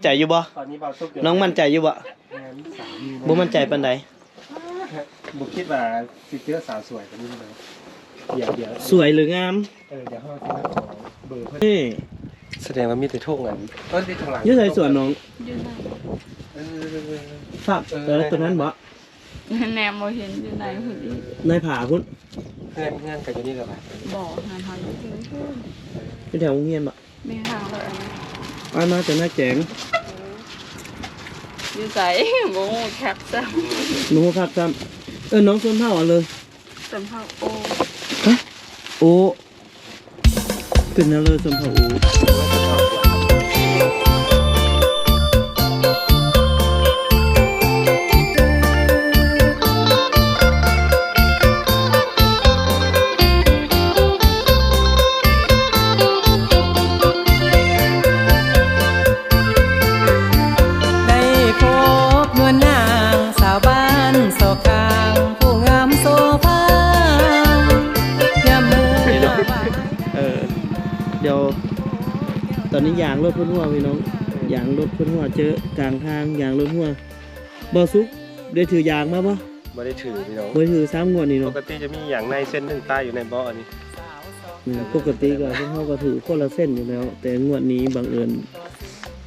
ใจอยู่บ่น้องมั่นใจอยู่บ่บ่มั่นใจปานใดบุคิดว่าสิเจอสาวสวยกว่านี้เลยเดี๋ยวสวยหรืองามเดี๋ยวเขาจะมาขอเบอร์เพื่อนนี่แสดงว่ามีแต่โชคเงินมีทางหลังอยู่ใส่สวนน้องอยู่ไหนฝากตัวนั้นบ่แนมบ่เห็นอยู่ไหนพุ่นอีกในผาพุ่นเพื่อนกันอยู่นี่เลยบ่หาทางอยู่ที่พุ่นอยู่แถวโรงเรียนบ่มีทางเลยมาจากหน้าแจงอยู่ไสบ่ฮู้แคปซ้หนูครับซ้ำน้องส้นเผาเลยส้นเผาโอฮะโอเป็นอะไรส้นเผาโอตอนนี้ยางรถพุ่นหัวพี่น้องยางรถพุ่นหัวเจอกลางทางยางรถหัวบ่ซุกได้ถือยางมาบ่ไม่ได้ถือพี่น้องบ่ถือ3งวดนี่เนาะปกติจะมีอย่างในเส้นหนึ่งใต้อยู่ในบ่อนี้ปกติก็เฮาก็ถือคนละเส้นอยู่แล้วแต่งวดนี้บังเอิญ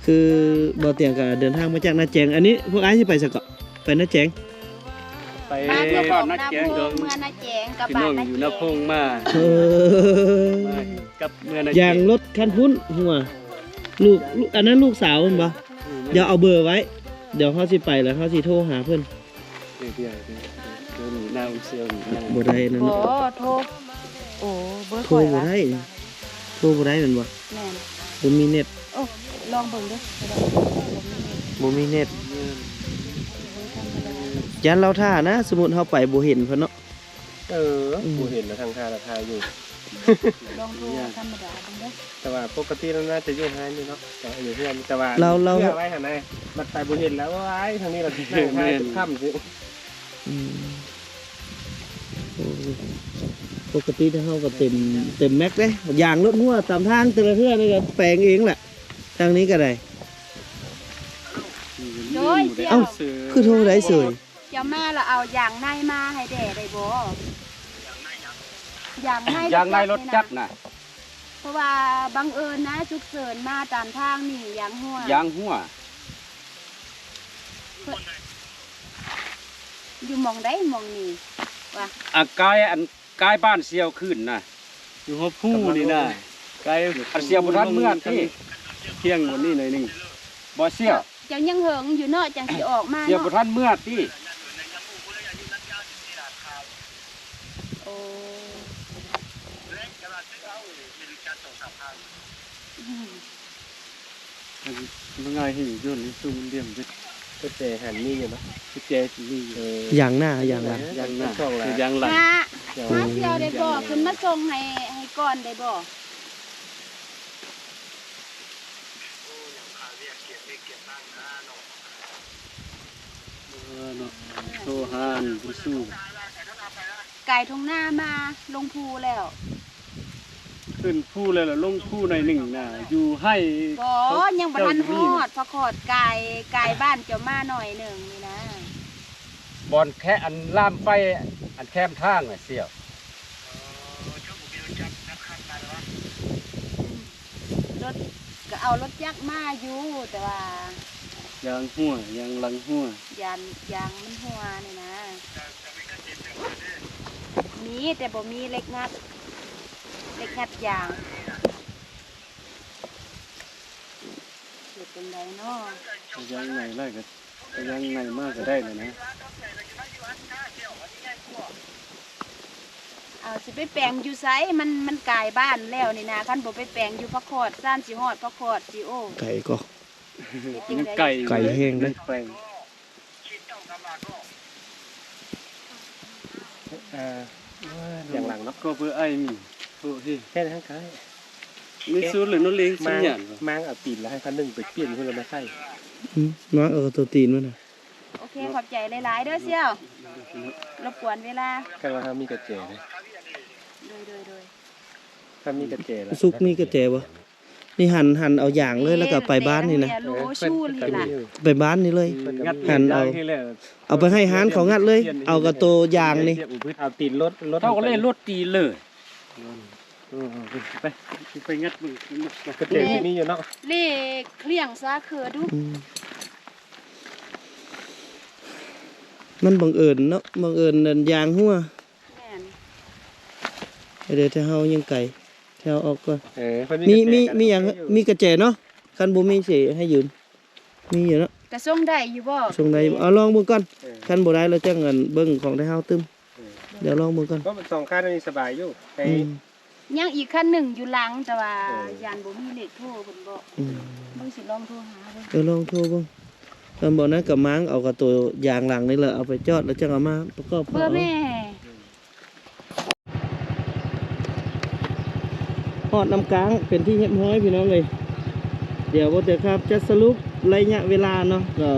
คือบ่เตียงก็เดินทางมาจากนาแจงอันนี้พวกอ้ายสิไปซะก็ไปนาแจงไปบ้านนักแจงดงเมื่อนักแจงกับบ้านนักแจงอยู่นพงมากับเมื่อนักแจงยางรถคันพุ่นหัวลูกอันนั้นลูกสาวเพิ่นบ่เดี๋ยวเอาเบอร์ไว้เดี๋ยวเขาสิไปแล้วเขาสิโทรหาเพิ่นเดี๋ยวหน้าเซียวบ่ได้นั่นบ่โทรโอ้เบอร์โทรบ่ได้โทรบ่ได้แม่นบ่แม่นบ่มีเน็ตโอ้ลองเบิ่งเด้อบ่มีเน็ตยันเราท่านะสมมุติเฮาไปบ่เห็นเพิ่นเนาะบ่เห็นนะทางท่าราคาอยู่ลองดูธรรมดาเด้อแต่ว่าปกติเราน่าจะอยู่ห้างนี่เนาะอยู่เพื่อนแต่ว่าเราไว้หั่นน่ะมันไปบ่เห็นแล้วว่าทางนี้เรานั่งห้างค่ำสิปกติถ้าเฮาก็เต็มแม็กเด้อย่างรถหัวตามทางแต่ละเทื่อนี่ก็แปลงเองแหละทางนี้ก็ได้โดยเอ้าคือโทรได้เสยเจ้าแม่เราเอาอย่างในมาให้แด่ได้บ่อย่างในรถจักรน่ะเพราะว่าบังเอิญนะฉุกเฉินมาตามทางนี่อย่างหัวอยู่มองได้มองนี่ว่ากกายบ้านเสียวขึ้นน่ะอยู่หัวผู้นี่น่ะกายเสียวบ่ทันเมื่อที่เที่ยงวันนี้หน่อยนึงบ่เสียวจังยังเหิงอยู่เนาะจังสิออกมาเสียวบ่ทันเมื่อที่โอ้มันง่ายให้อยู่นี่ซุ่มเลี่ยมดิก็เจหันนี่อยู่เนาะก็เจนี่อย่างหน้าอย่างหลังช่องหลังอย่างหลังมาเที่ยวได้บ่ขึ้นมาส่งให้ก่อนได้บ่โซฮานบุซูไก่ทงหน้ามาลงภูแล้วขึ้นภูเลยล่ะลงภูหน่อยนึงน่ะอยู่ให้บ่ยังบ่ทันฮอดพอขอดไก่บ้านเจ้ามาหน่อยนึงนี่นะบอนแค่อันล่ามไฟอันแคมทางน่ะเสี่ยวรถก็เอารถยักษ์มาอยู่แต่ว่ายางหัวยางหลังหัวยางมันหัวนี่นะมีแต่บ่มีเล็กงัดยางเกิดเป็นไรเนาะยางไหนไล่ก็ยางไหนมากก็ได้เลยนะสิไปแปลงอยู่ไสมันกายบ้านแล้วนี่นะคันบ่ไปแปลงอยู่พระโคดซ่านสิฮอดพระโคดสิโอ้ไก่ก็ไก่แห้งเด้อย่างหลังเนาะก็เพื่อไอ้มีโอ้ยแค่ทั้งกายนี่ซื้อหรือน้องเลี้ยงซื้อหยันมังเอาตีนแล้วให้คันนึงไปเปลี่ยนเพื่อมาใส่น้อยตัวตีนมันน่ะโอเคขอบใจหลายๆเด้อเสี่ยวรบกวนเวลากันว่ามีกระเจเลย โดยถ้ามีกระเจแล้วซุกมีกระเจบ่ นี่หั่นเอาอย่างเลยแล้วก็ไปบ้านนี่นะ โลชูนี่ล่ะ ไปบ้านนี่เลย งัด หั่นเอาไปให้หานเขางัดเลย เอากับตัวยางนี่ เอาตีนรถ เท่าก็เลยรถตีเลยไปงัดมึง ก็เจ็บที่นี่อยู่เนาะ เลขเลี้ยงซาเคือดู มันบังเอิญเนาะบังเอิญนั่นยางหัว แม่น เดี๋ยวถ้าเฮายังไก่ถ้าเอาออกก่อน เพิ่น มีอย่างมีกระแจเนาะคันบ่มีสิให้ยืนมีอยู่เนาะ กระส่งได้อยู่บ่ ส่งได้เอาลองเบิ่งก่อนคันบ่ได้เราจังเงินเบิ่งของที่เฮาตึมเดี๋ยวลองเบิ่งก่อน ก็สองข้างนี่สบายอยู่ไอ้ ยังอีกคันหนึ่งอยู่หลังแต่ว่ายานบ่มีเลขโทรเพิ่นบอกมึงสิลองโทรหาเบิ่ง เดี๋ยวลองโทรเบิ่งคันบ่นั้นก็ม้างเอากับตัวยางหลังนี่แหละเอาไปจอดแล้วจังเอามาประกอบ เบอร์แม่ ฮอดน้ำกลางเป็นที่เรียบร้อยพี่น้องเลยเดี๋ยวบ่เตครับจะสรุประยะเวลาเนาะก็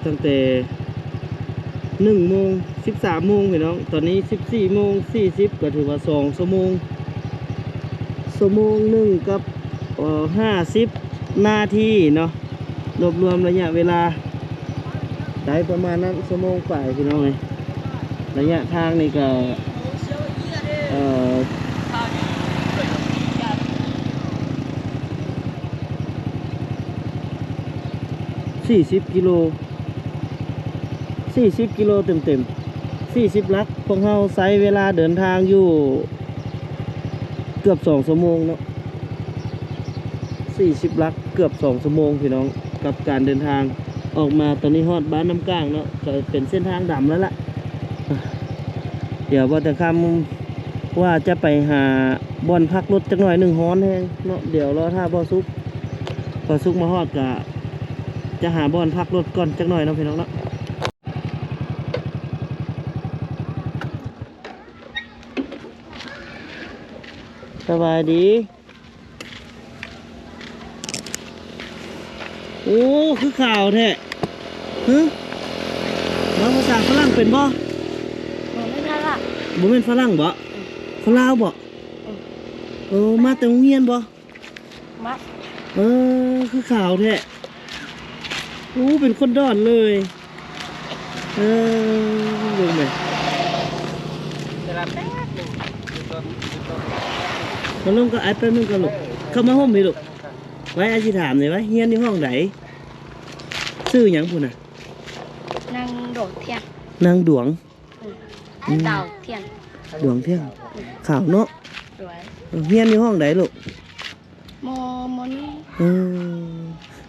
ตั้งแต่1 โมง 13 โมงพี่น้องตอนนี้ 14 โมง 40ก็ถือว่า2 ชั่วโมงหนึ่งกับ50 นาทีเนาะรวมระยะเวลาได้ประมาณนั้นชั่วโมงกว่าพี่น้องเลยระยะทางนี่ก็40 กิโลเต็ม40 ลักพวกเราใช้เวลาเดินทางอยู่เกือบ2 ชั่วโมงเนาะ40 ลักเกือบ2 ชั่วโมงพี่น้องกับการเดินทางออกมาตอนนี้ฮอดบ้านน้ำกลางเนาะก็เป็นเส้นทางดำแล้วล่ะเดี๋ยวว่าแต่คำว่าจะไปหาบ่อนพักรถจักหน่อย1 ฮ้อนแฮงเนาะเดี๋ยวรอถ้าพอสุกมาฮอดกะจะหาบ่อนพักรถก่อนจักหน่อยเนาะพี่น้องเนาะสบายดีโอ้คือข่าวแท้ฮึน้องภาษาฝรั่งเป็นบ่ บ่ไม่ทันละ บ่แม่นฝรั่งบ่คนลาวบ่มาแต่โรงเรียนบ่ มา คือข่าวแท้โอ้เป็นคนดอนเลยดูไหม เวลาแป๊บนึง มาลงก็ไอ้แป๊บนึงก็ลูกเข้ามาห้องพี่ลูกไว้อาชีถามหน่อยว่าเฮียนในห้องไหนชื่อหยังพุ่นน่ะ นางโดดเทียน นางดวง เต่าเทียน ดวงเที่ยงข่าวเนาะ สวย เฮียนในห้องไหนลูก มนี่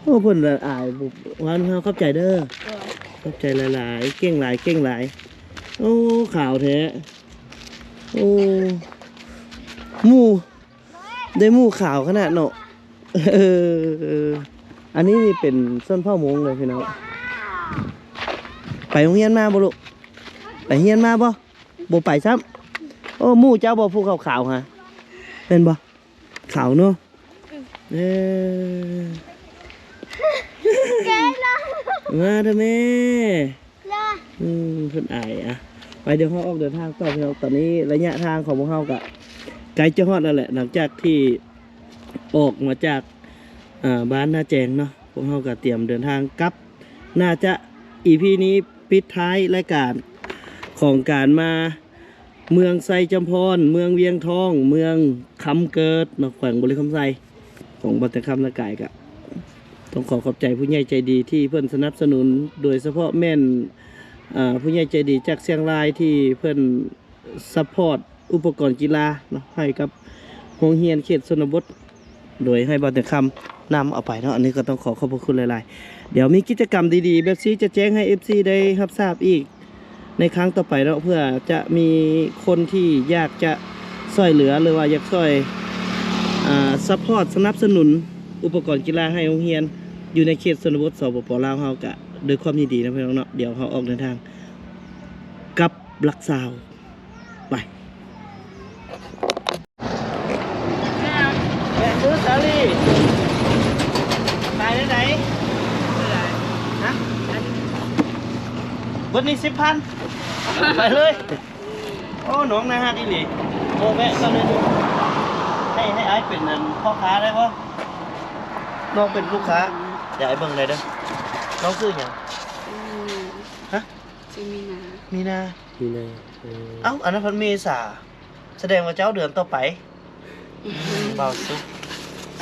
โอ้เพิ่นละอายบุวันเฮาเข้าใจเด้อ สวย เข้าใจหลายๆเก่งหลายโอ้ข่าวแท้โอ้หมู่ได้หมู่ข่าวขนาดเนาะอันนี้นี่เป็นส้นเผ่ามงเลยพี่น้องไปโรงเรียนมาบ่ลูกไปเรียนมาบ่ไปซ้ำโอ้หมู่เจ้าบ่ผู้ขาวๆฮะเป็นบ่ขาวเนาะมาเถอะแม่เพิ่นอายอ่ะไปเดี๋ยวเฮาออกเดินทางต่อพี่น้องตอนนี้ระยะทางของพวกเฮาก็ไกลจะฮอดแล้วแหละหลังจากที่ออกมาจากบ้านนาแจงเนาะพวกเฮาก็เตรียมเดินทางกลับน่าจะ EP นี้ปิดท้ายรายการของการมาเมืองไซจำพรเมืองเวียงทองเมืองคำเกิดเนาะแขวงบริคำไซของบัตรคำละกายกะต้องขอบใจผู้ใหญ่ใจดีที่เพิ่นสนับสนุนโดยเฉพาะแม่นผู้ใหญ่ใจดีจากเชียงรายที่เพิ่นซัพพอร์ตอุปกรณ์กีฬาเนาะให้กับโรงเรียนเขตชนบทโดยให้บัตรคำนำเอาไปเนาะอันนี้ก็ต้องขอบพระคุณหลายๆเดี๋ยวมีกิจกรรมดีๆแบบนี้จะแจ้งให้ FC ได้รับทราบอีกในครั้งต่อไปเนาะเพื่อจะมีคนที่อยากจะช่วยเหลือหรือว่าอยากช่วยซัพพอร์ตสนับสนุนอุปกรณ์กีฬาให้โรงเรียนอยู่ในเขตชนบทสปป.ลาวเฮากะโดยความยินดีนะพี่น้องเนาะเดี๋ยวเฮาออกเดินทางกับลักซาวไปแม่ซื้อสาลีไปไหนฮะวันนี้10,000ไปเลยโอ้หนองนาฮาดีหลีโอ้แม่ก็เลยดู ให้ไอ้เป็นพ่อค้าได้ปะน้องเป็นลูกค้าอย่าไอ้เบิ่งเลยเด้อน้องซื้อหยังฮะ สิมีนา มีนา นี่นะ เอ้าอันนั้นเพันเมษาแสดงว่าเจ้าเดือนต่อไปเบาสุก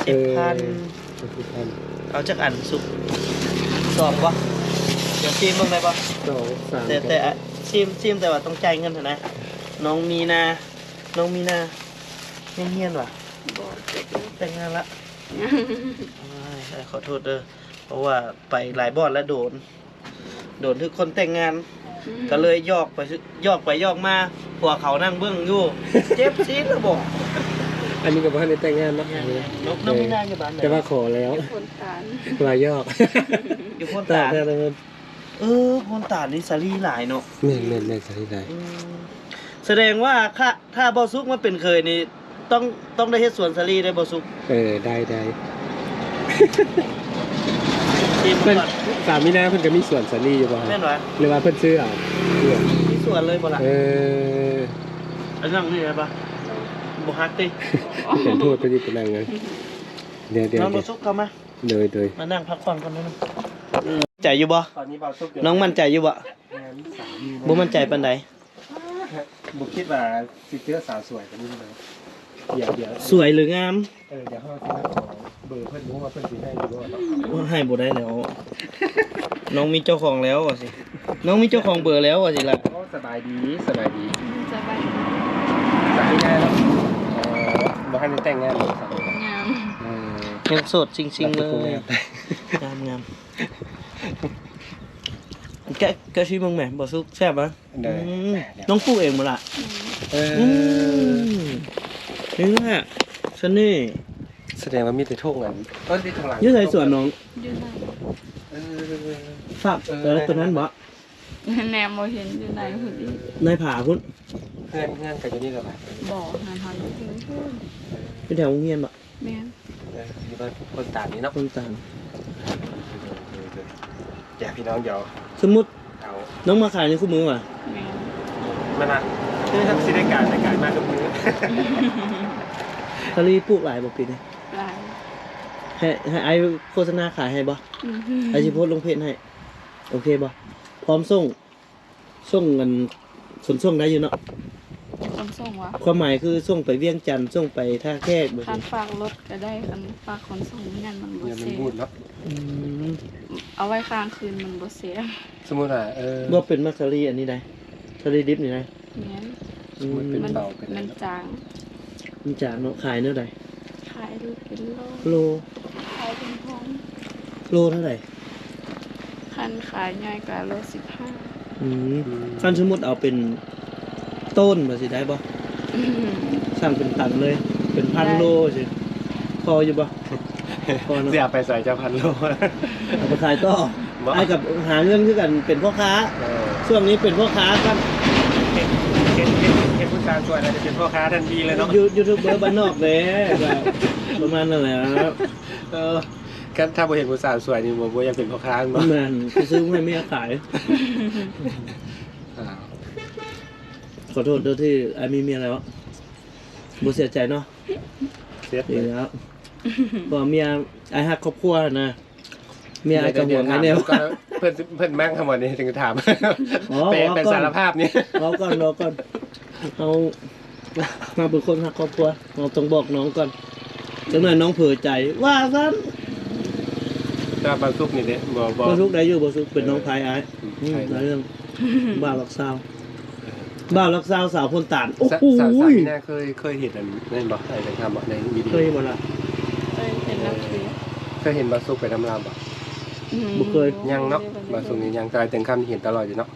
10,000เอาจากอันสุก2ปะเดี๋ยวซีมเบิ่งได้ปะ 2 3 แต่ซีมแต่ว่าต้องจ่ายเงินเถอะนะน้องมีนาเงียนๆว่ะ บ่เจ็บ แต่งงานละขอโทษเด้อเพราะว่าไปหลายบอนแล้วโดนทุกคนแต่งงาน ก็เลยยอกไปยอกมาผัวเขานั่งเบื้องอยู่ เจ็บซีดแล้วบอก อันนี้ก็บ่ทันได้แต่งงานเนาะ น้องมีนาอยู่บ้านไหน แต่ว่าขอแล้ว คนตาน ลายยอก อยู่โพน ตา ตาด แต่เงิน โพนตาดนี่สาลีหลายเนาะ แม่นๆใส่ได้ แสดงว่าถ้าบ่ซุกมาเป็นเคยนี่ต้องได้เฮ็ดสวนสาลีได้บ่ซุก ได้ ทีม เพิ่น ก่อน สามีนาเพิ่นก็มีสวนสาลีอยู่บ่ แม่นวะ หรือว่าเพิ่นซื้อเอาเพื่อ มีสวนเลยบ่ล่ะ อ อันนั้นนี่ได้ปะบ่ฮักติ เป็นโทษไปดิเป็นนั่งไงเดี๋ยว น้องบ่ซุกเข้ามา เลย มานั่งพักผ่อนก่อนนิดนึงใจอยู่บ่ ตอนนี้เบาสุก น้องมั่นใจอยู่บ่บ่มั่นใจปานใด บุคิดว่าสิเจอสาวสวยกันนี่เลยเดี๋ยว สวยหรืองาม เดี๋ยวเขาจะขอเบอร์เพื่อนรู้ว่าเพื่อนสิให้อยู่ด้วยเนาะ ให้บ่ได้แล้ว น้องมีเจ้าของแล้วว่ะสิ น้องมีเจ้าของเบอร์แล้วว่ะสิล่ะ โอ้สบายดี สบาย สามีง่ายแล้วบ่ให้แต่งงานหรอกสามี งาม ยังโสดจริงๆเลยงามแกชิมมึงแหม่บ่ซุกแซ่บปะน้องปลูกเองบ่ล่ะนี่แหละเสน่ห์ แสดงว่ามีแต่โชคกันที่ทางหลัง อยู่ไสสวนน้อง อยู่ไหน ฝากตัวนั้นบ่ แนมบ่เห็นอยู่ไหนพุ่นอีก ในผาพุ่น เพื่อนกันอยู่นี่กับไป บ่หันถึงพุ่น เป็นแถวโรงเรียนบ่ แม่น อยู่บ้านคนตาดนี่เนาะ คนตาม อยากพี่น้องเดี๋ยว สมมุติ เอา น้องมาขายในคู่มือว่ะ แม่น มันอ่ะคือทำสิได้การมาทุกมื้อ ทะเลปลูกหลายบ่ปีนี้ หลาย ให้ไอ้โฆษณาขายให้บ่ อือ ไอ้สิโพสต์ลงเพจให้โอเคบ่พร้อมส่งเงินขนส่งได้อยู่เนาะ คนส่งวะ ความหมายคือส่งไปเวียงจันทน์ส่งไปท่าแขกบ่ คันฝากรถก็ได้คันฝากขนส่งงานมันบ่ เนี่ยมัน เสีย พูดเนาะ อืม เอาไว้ค้างคืนมันบ่เสีย สมมุติว่าบ่เป็นมักกะลีอันนี้ได้ทะเลดิบนี่ได้ แม่น อืม เป็น มัน เบาเป็น มันจาง มันจางเนาะขายเท่าใด ขายดูเป็นโล โล ขายเป็นพอง โลเท่าไหร่ คันขายง่ายกว่าโล15 คันสมมุติเอาเป็นต้นบ่สิได้บ่สั่งเป็นตันเลย เป็นพันโลสิพออยู่บ่พอเนาะ เสียไปใส่จะพันโล เอาไปขายต่อไอ้กับหาเรื่องคือกันเป็นพ่อค้าช่วงนี้เป็นพ่อค้าครับ เห็นผู้ชายสวยจะเป็นพ่อค้าทันทีเลยเนาะ ยูทูบเบอร์บ้านนอกเลยแบบประมาณนั่นแหละครับ ก็ถ้าบ่เห็นผู้สาวสวยนี่บ่อยากเป็นพ่อค้า ป เนาะ ระมาณไปซื้อให้เมียขาย ขอโทษด้วยที่ไอ้มีเมียแล้วบ่เสียใจเนาะ เสีย ดีแล้วบอกเมียไอ้ฮักครอบครัวนะเมียไอ้กระห่วงไอ้แนว เพิ่นแม่งทั้งหมดนี่ถึงถาม อ๋อ เป็นสารภาพนี่ รอก่อนเอามาเป็นคนฮักครอบครัวเราต้องบอกน้องก่อนจังหน่อยน้องเผลอใจว่าซั่น ถ้าบางทุกนี่เด้บ่ บ่ทุกข์ได้อยู่บ่ทุกข์เป็นน้องพายไอ้หลายเรื่องบ้าหลักซาวบ้าหลักซาวสาวพลตานโอ้โห สาวนี่น่าเคยเห็นอันนั่นบ่ไอ้ทำบ่ในวิดี เค โอย บ่ล่ะ เห็นน้ำเสีย เคยเห็นบาสุกไปน้ำลาวบ่ บ่เคย ยังเนาะบาสุกนี่ยังกลายเป็นคำที่เห็นตลอดอยู่เนาะ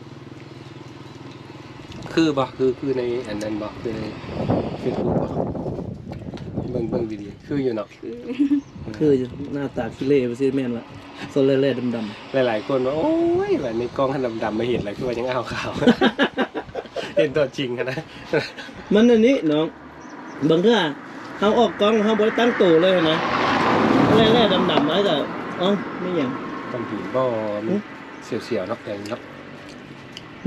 คือบ่คือในอันนั้นบ่คือใน Facebook บ่เบิ่งวิดีโอคืออยู่เนาะ คืออยู่หน้าตาขี้เละบ่สิแม่นล่ะโซเล่ๆดำๆ หลายๆคนว่าโอ้ยแบบในกล้องดำๆไม่เห็นอะไรคือว่ายังอ้าวขาว เห็นตัวจริงอะนะ มันอันนี้น้องบางเทื่อเขาออกกล้องเขาบ่ได้ตั้งตัวเลยนะแร่ๆดำๆไว้แต่เอ้าไม่หยัง ตำผีบ่มันเสียวๆเนาะอย่างเนาะ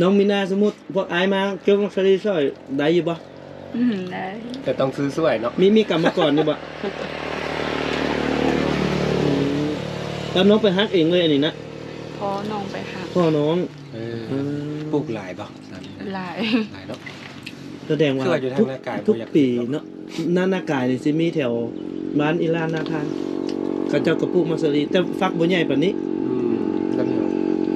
น้องมีนาสมมุติพวกอายมาเกี่ยวกับสรีซอยได้อยู่บ่ ได้ แต่ต้องซื้อสวยเนาะ มีกรรมกรอยู่บ่แล้วน้องไปฮักเองเลยอันนี้นะ พอน้องไปหา พ่อน้อง ปลูกหลายบ่ หลาย หลายเนาะ แสดงว่า คือว่าอยู่ทางหน้ากาย ทุก บ่อยาก ปีเนาะหน้ากายนี่สิมีแถวบ้านอีลานนาคานเขาเจ้ากระปุกมัสลีแต่ฟักบ่ใหญ่ปานนี้ ก็เหนียว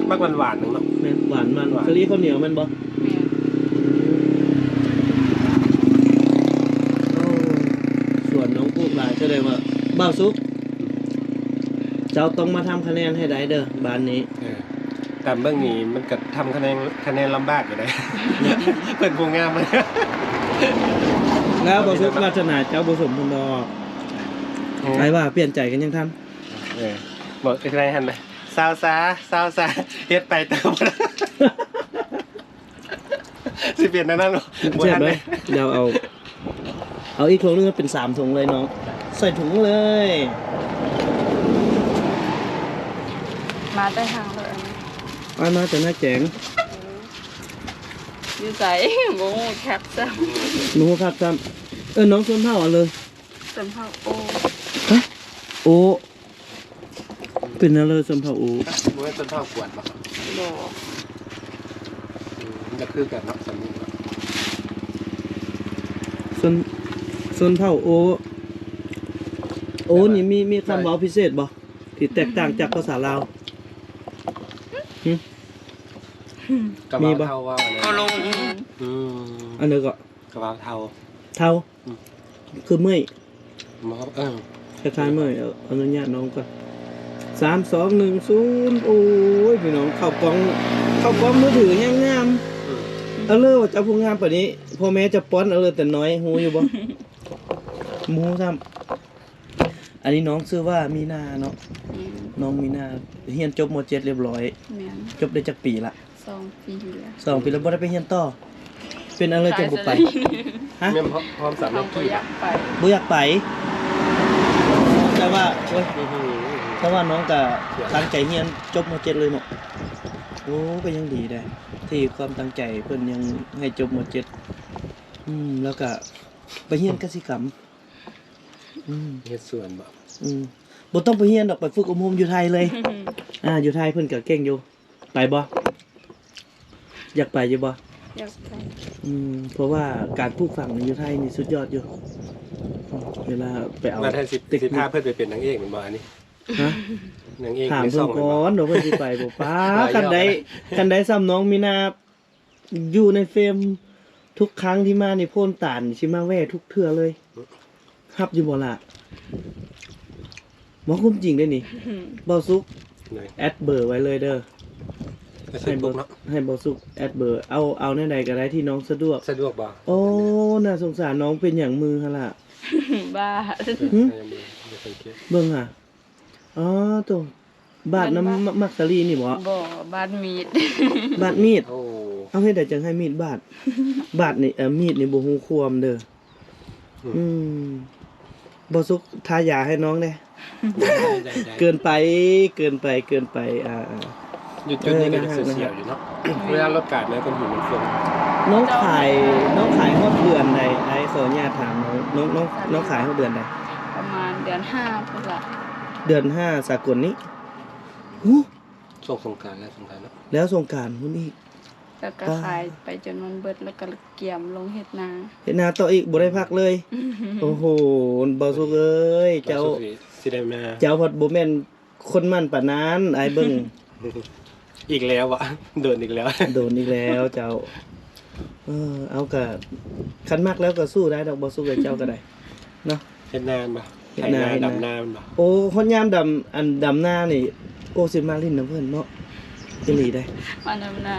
มากหวานๆนึงเนาะ แม่นหวานมัน หวาน สลีข้าวเหนียวแม่นบ่ แม่น ส่วนน้องพูดหลายแสดงว่าบ้าวซุกเจ้าต้องมาทำคะแนนให้ได้เด้อบ้านนี้ แต่เบื้องนี้มันก็ทำคะแนนลำบากอยู่ได้ เปิดวงงามเลย แล้วบ่าวซุกวาสนาเจ้าบ่สมพงษ์ดอกไอ้ว่าเปลี่ยนใจกันยังทัน บอกอะไรหันไปซาวซาเฮ็ดไปเติม สิเปลี่ยนนั่นหรอ ใช่ไหมเดี๋ยวเอาอีกถุงนึงเป็น3ถุงเลยน้องใส่ถุงเลย มาได้ทางเลย เอามาแต่หน้าแจง อยู่ไสบ่ฮู้แคปซ้ หนูครับจำน้องชวนเผ่าเอาเลย ำสำเภาโอ้ ฮะโอ้เป็นอะไรชวนเผ่าโอ้ มันเป็นต้นเท่าขวดป่ะ บ่ จะคือกันเนาะสำนึก ชวนเผ่าโอ้นี่มีคำเว้าพิเศษบ่ที่แตกต่างจากภาษาลาว กระ มี เป๋า ปะ เท่าว่าอันนี้ก็ กระเป๋าเท่า เท่าคือเมื่อย เออ คล้ายๆเมื่อยเอาอนุญาตน้องก่อน3 2 1 0โอ้ยพี่น้องเข้ากล้องมือถือแห้งงามเอาเลยว่าจะพูงามปานนี้พ่อแม่จะป้อนเอาเลยแต่น้อยหูอยู่บ่หมูซ้ำอันนี้น้องชื่อว่ามีนาเนาะน้องมีนาเรียนจบม.7เรียบร้อย แม่น จบได้จักปีละ 2 ปีแล้ว 2 ปีแล้วบ่ได้ไปเรียนต่อ เป็นอะไรจังบ่ไปฮะ แม่พร้อมสาม เขา นา บ่ ที อยากไป บ่อยากไป แต่ว่าโอ๊ยแต่ว่าน้องก็ตั้งใจเรียนจบม.7เลยเนาะโอ้ก็ยังดีได้ที่ความตั้งใจเพิ่นยังให้จบม.7แล้วก็ไปเรียนกสิกรรม เฮ็ดส่วนบ่ บ่ต้องไปเรียนดอกไปฝึกอบรมอยู่ไทยเลย อยู่ไทยเพิ่นก็เก่งอยู่ ไปบ่อยากไปอยู่บ่ อยากไป เพราะว่าการปลูกฝังอยู่ไทยนี่สุดยอดอยู่เวลาไปเอา มาแทนสิพาเพิ่นไปเป็นนางเอกเหมือนบ่อันนี้ ฮะ นางเอก ถาม ใน เพิ่ ซ่อน งเหมือน ก่อ บ่ นเดี๋ยวเพิ่นสิไปบ่ป้า หลายยอด คันใดซ้ำน้องมีนาอยู่ในเฟรมทุกครั้งที่มานี่โพ่นตานสิมาแว่ทุกเทื่อเลยฮับอยู่บ่ล่ะบ่คุ้มจริงได้นี่บ่ซุก เลย แอดเบอร์ไว้เลยเด้อ ใส่บุ๊กเนาะ ให้บ่ซุกแอดเบอร์เอาแนวใดก็ได้ที่น้องสะดวก สะดวกบ่ โอ้น่าสงสารน้องเป็นอย่างมือหั่นล่ะ บ้า เบิ่งอ่ะอ๋อตัวบาดน้ำมักสลีนี่บ่ บ่บ้านมีด บาดมีด โอ้ เอาให้ได้จังให้มีดบาด บาดนี่มีดนี่บ่ฮู้ความเด้อบ่สุกทายาให้น้องเด้เกินไปอยู่จุดนี้ก็จะเสียวๆอยู่เนาะเวลารถกาดเนี่ยคนหิวมันเฟือง น้องขายฮอดเดือนใดไอ้ขออนุญาตถามน้องขายฮอดเดือนใด ประมาณเดือน5พุ่นล่ะ เดือน5สากลนี้หู ส่งสงกรานต์แล้วสงกรานต์เนาะ แล้วสงกรานต์พุ่นอีก แล้วก็ขายไปจนมันเบิดแล้วก็เกี่ยมลงเฮ็ดนา เฮ็ดนาต่ออีกบ่ได้พักเลย โอ้โหบ่สุกเอ้ยเจ้า สิได้มา เจ้าพอดบ่แม่นคนมั่นปานนั้นไอ้เบิ่ง อีกแล้ววะเดินอีกแล้ว โดนอีกแล้วเจ้า เอากะคันมากแล้วก็สู้ได้ดอกบ่สู้กับเจ้าก็ได้เนาะ เฮ็ดนานบ่ เฮ็ ไถ ดนา นาดำนามันบ่ โอ้คนยามดำหน้านี่โอ้สิมาลิ้นน้ำเพิ่นเนาะอีหลีได้ มาดำนา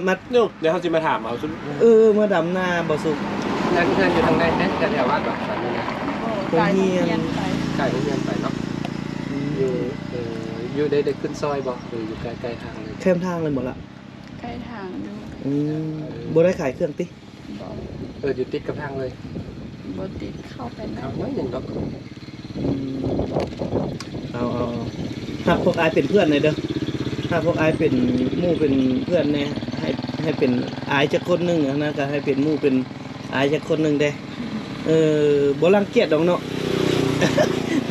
มา เดี๋ยวเขาสิมาถามเอาซุ มาดำหน้าบ่สุก งานอยู่ทางใดแถวๆวัดบ่สามนี่นะ โอ้กายเรียนไป ใกล้โรงเรียนไปเนาะอยู่ได้ขึ้นซอยบ่หรืออยู่ใกล้ๆทางเลย แค่ทางเลยหมดละ ใกล้ทางอยู่ บ่ได้ขายเครื่องติ บ่ อยู่ติดกับทางเลย บ่ติดเข้าไปได้ เอาไว้หนึ่งดอก เอาถ้าพวกอายเป็นเพื่อนหน่อยเด้อถ้าพวกอายเป็นหมู่เป็นเพื่อนแน่ให้เป็นอายจักคนหนึงอะนะก็ให้เป็นหมู่เป็น อายจากคนหนึงเด้บ่รังเกียจดอกเนาะ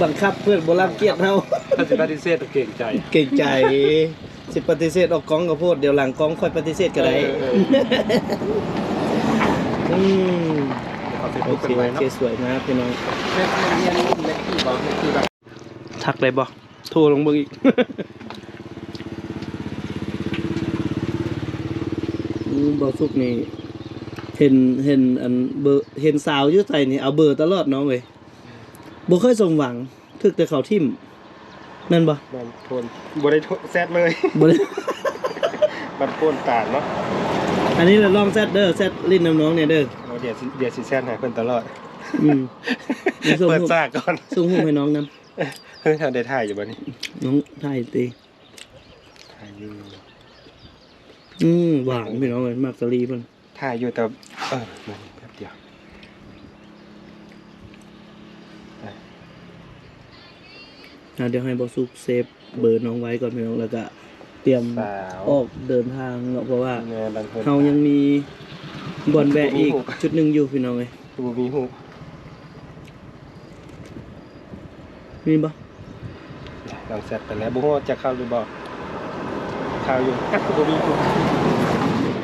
บังคับเพื่อนบ่รังเกียจเฮา ถ้าสิปฏิเสธเก่งใจ เก่งใจสิปฏิเสธออกกล้องก็โพดเดี๋ยวหลังกล้องค่อยปฏิเสธก็ได้ เขาเฟซ โอ บุ๊ก เค เป็นไว้ โอ เนาะ เคสวยมากพี่น้อง เฟซบุ๊กเรียนเล็กที่บอกเล็กที่แบบ ทักได้บ่โทรลงเบิ่งอีก บ่สุกนี่เห็นอันเบอร์เห็นสาวอยู่ไสนี่เอาเบอร์ตลอดน้องเว้ยบ่เคยสมหวังถึกแต่เขาทิ่มแม่นบ่ มันโทนบ่ได้แซดเลย บ่ได้ มันโพนตาดเนาะ อันนี้เราลองแซดเด้อแซดลิ้นน้ำน้องเนี่ยเด้อ เดี๋ยวสิแซดให้เพิ่นตลอด อืม เปิดซากก่อน ส่งรูปให้น้องนํ เฮ้ยทำได้ถ่ายอยู่บ่นี่ น้องถ่ายติ ถ่ายอยู่ หวานพี่น้องเอ้ยมักสลีเพิ่น ถ่ายอยู่แต่มันแป๊บเดียว เดี๋ยวให้บ่สุกเซฟเบอร์น้องไว้ก่อนพี่น้องแล้วก็เตรียม สาว ออกเดินทางเนาะเพราะว่า งานบันเทิง เฮายังมีบ่อนแวะอีกจุดหนึงอยู่พี่น้องเอ้ย บ่มีหู มีบ่ ลองแซดไปแล้วบ่ฮู้ว่าจะเข้าหรือบ่เข้าอยู่บ่มีหู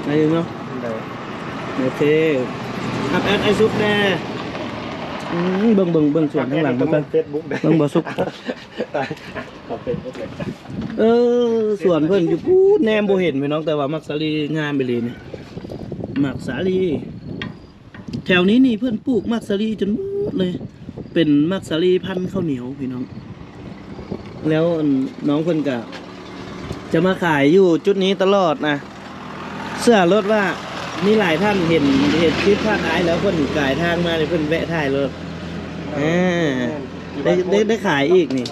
ได้อยู่เนาะ ได้ โอเคอัพแอดไอซุกแน่เบิ่งส่วนข้างหลังมัน เป็ กัน น Facebook ได้ เบิ่งบ่สุก ตายขอเป็นเลย ส่วนเพิ่นอยู่พูดแนมบ่เห็นพี่น้องแต่ว่ามักสาลีงามไปเลยนี่มักสาลีแถวนี้นี่เพิ่นปลูกมักสาลีจนหมดเลย เป็นมักสาลีพันธุ์ข้าวเหนียวพี่น้อง แล้วน้องเพิ่นก็จะมาขายอยู่จุดนี้ตลอดนะเสื้อรถว่ามีหลายท่านเห็นคลิปท่านอายแล้วเพิ่นกายทางมาเลยเพิ่นแวะถ่ายรถได้ขายอีกนี่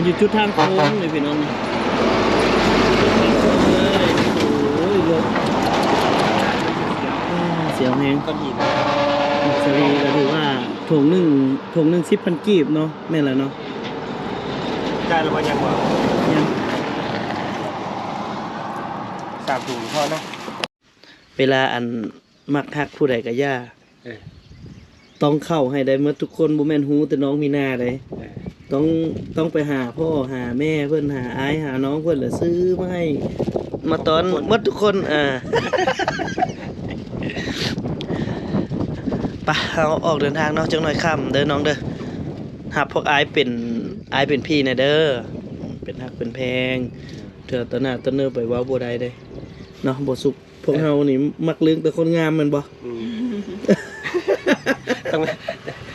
อยู่จุดทางโค้งเลยพี่น้องนี่โอ้ยรถเสียวแฮง ก็หิน สลีก็ถือว่าถุงหนึ่ง10,000 กีบเนาะแม่นแล้วเนาะ ได้แล้วบ่ยังบ่ ยัง 3ถุงพอเนาะ เวลาอันมักทักผู้ใดก็ย่าต้องเข้าให้ได้หมดทุกคนบ่แม่นฮู้แต่น้องมีหน้าเลยต้องไปหาพ่อหาแม่เพิ่นหาอ้ายหาน้องเพิ่นแล้วซื้อมาให้มาตอนหมดทุกคนไปเอาออกเดินทางเนาะจังหน่อยค่ำเด้อน้องเด้อหับพวกอ้ายเป็นพี่นะเด้อเป็นฮักเป็นแพงเถื่อตะหน้าตะเนื้อไปว่าบ่ได้เด้เนาะบ่สุขพวกเฮานี่มักเลี้ยงแต่คนงามแม่นบ่ ต้อง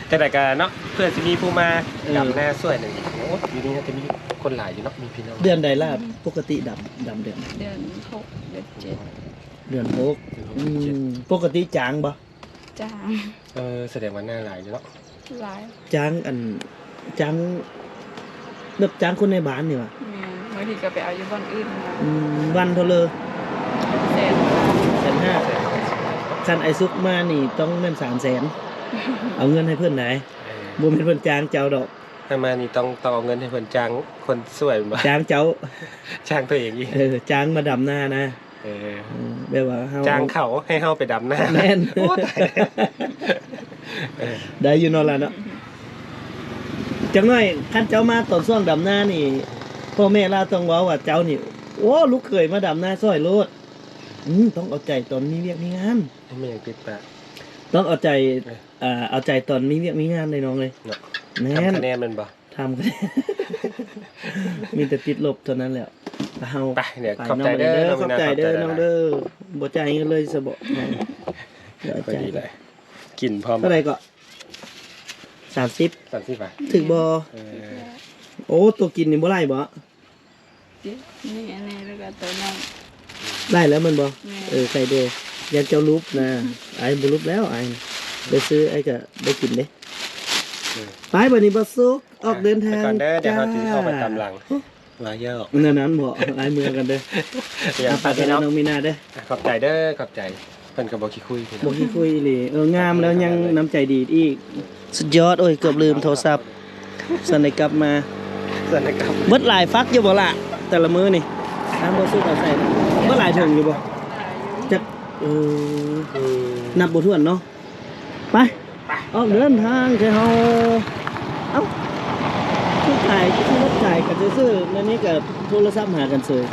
แต่ก็เนาะเพื่อสิมีผู้มาดำหน้าสวยหนึ่งโอ้อยู่นี่จะมีคนหลายอยู่เนาะมีพี่น้อง เดือนใดล่ะปกติดำเดือน เดือน6เดือน7 เดือน6ปกติจางบ่ จ้าง แสดงว่าหน้าหลายอยู่เนาะ หลาย จางจางแบบจางคนในบ้านนี่ว่ะ แม่บางทีก็ไปเอาอยู่บ้านอื่นมา วันเท่าเลย แสน 150,000คันไอซุกมานี่ต้องแม่น300,000เอาเงินให้เพิ่นได้บ่แม่นเพิ่นจางเจ้าดอก ถ้ามานี่ต้องเอาเงินให้เพิ่นจ้างคนสวยมา จางเจ้า จ้างตัวเองอีก จางมาดำหน้านะแบบว่าเฮา จ้างเขาให้เฮาไปดำหน้า แม่น โอ้ตาย ได้อยู่เนาะล่ะเนาะจังหน่อยคันเจ้ามาตอนช่วงดำหน้านี่พ่อแม่ลาต้องเว้าว่าเจ้านี่โอ้ลูกเคยมาดำหน้าซอยโลดต้องเอาใจตอนมีเวียกมีงาน ไม่ยังติดปาก ต้องเอาใจเอาใจตอนมีเวียกมีงานเลยน้องเลย เนาะ แม่น ทำคะแนนมันบ่ ทำกัน มีแต่ติดลบเท่านั้นแหละเฮา ไปเดี๋ยวขอบใจเด้อ ขอบใจเด้อน้องเด้อบ่จ่ายเงินเลยซะบ่เดี๋ยว พอ จ่าย ดีเลยกินพร้อม เท่าไหร่ก็30 30บาท ถึกบ่โอ้ตัวกินนี่บ่ไล่บ่ นี่อันนี้แล้วก็ตัวน้อง ได้แล้วมันบ่ แม่ ใส่เด้อยันเจ้ารูปนะไอ้บ่รูปแล้วไอ้ไปซื้อไอ้ก็ได้กินเด้ไปบัดนี้บ่สุกออกเดินทาง ไปก่อนเด้อเดี๋ยวเขาสิเข้าไปตามหลังมาเยอะ นั้นบ่ไอ้เมือกันเด้อ อย่าง ฝาก พี่ น้ น้ อ อง งมีนาเด้อ ขอบใจเด้อขอบใจเพิ่นก็บ่ขี้คุยพี่น้ บ่ อง ขี้คุยอีหลีงามแล้วยังน้ำใจดีอีกสุดยอดโอ้ยเกือบลืมโทรศัพท์สั่นได้กลับมา สวัสดีครับ เบิดหลายฟักอยู่บ่ล่ะแต่ละมื้อนี่บ่สุกเอาใส่เบิดหลายถุงอยู่บ่จัก เออนับบ่ถ้วนเนาะไปออกเดินทางแค่เฮาเอ้าคือถ่ายคือรถถ่ายก็ซื่อๆในนี้ก็โทรศัพท์หากันเสย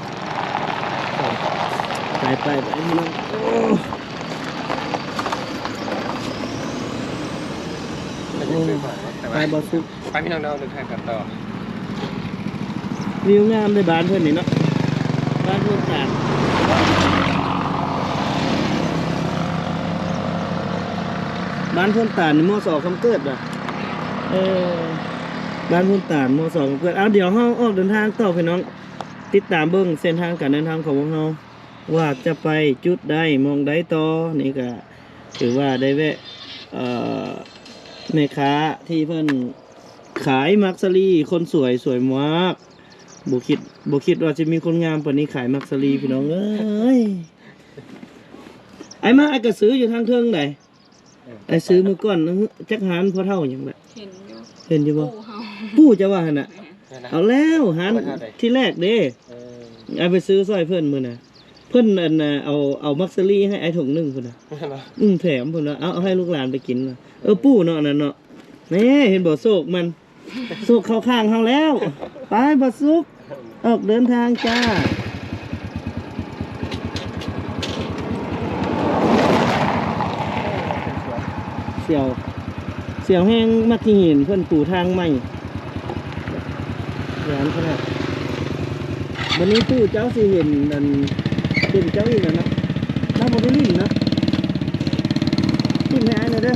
ไปพี่น้องโอ้ไปบ่สุก ไปพี่น้องเราเดินทางกันต่อ วิวงามในบ้านเพิ่นนี่เนาะบ้านเพิ่นต่างบ้านเพิ่นต่างนี่มส.คำเกิดอ่ะบ้านเพิ่นต่างมส.คำเกิดเอาเดี๋ยวเฮาออกเดินทางต่อพี่น้องติดตามเบิ่งเส้นทางการเดินทางของพวกเราว่าจะไปจุดใดมองใดต่อนี่ก็ถือว่าได้แวะแม่ค้าที่เพิ่นขายมักสลีคนสวยมากบ่คิดว่าจะมีคนงามปานนี้ขายมักสลีพี่น้องเอ้ยไอ้มาไอ้ก็ซื้ออยู่ทางเทิงไดไอ้ซื้อมื้อก่อนจักหารพอเท่าหยังแหละเห็นอยู่บ่ปู่จะว่าหั่นน่ะเอาแล้วหารที่แรกเด้ไอ้ไปซื้อซอยเพิ่นมื้อน่ะเพิ่นอันน่ะเอามักสลีให้ไอ้ถุงนึงพุ่นน่ะแถมพุ่นน่ะเอาให้ลูกหลานไปกินน่ะปู่เนาะนั่นเนาะแม่เห็นบ่โศกมันโศกเข้าข้างเฮาแล้วไปบ่สุกออกเดินทางจ้าเสี่ยวแห้งมักที่เห็นเพื่อนปูทางใหม่ร้านขนาดวันนี้ตู้เจ้าสิเห็นนั่นเป็นเจ้าอีกแล้วนะน้าบริลินนะกินให้อายหน่อยเด้อ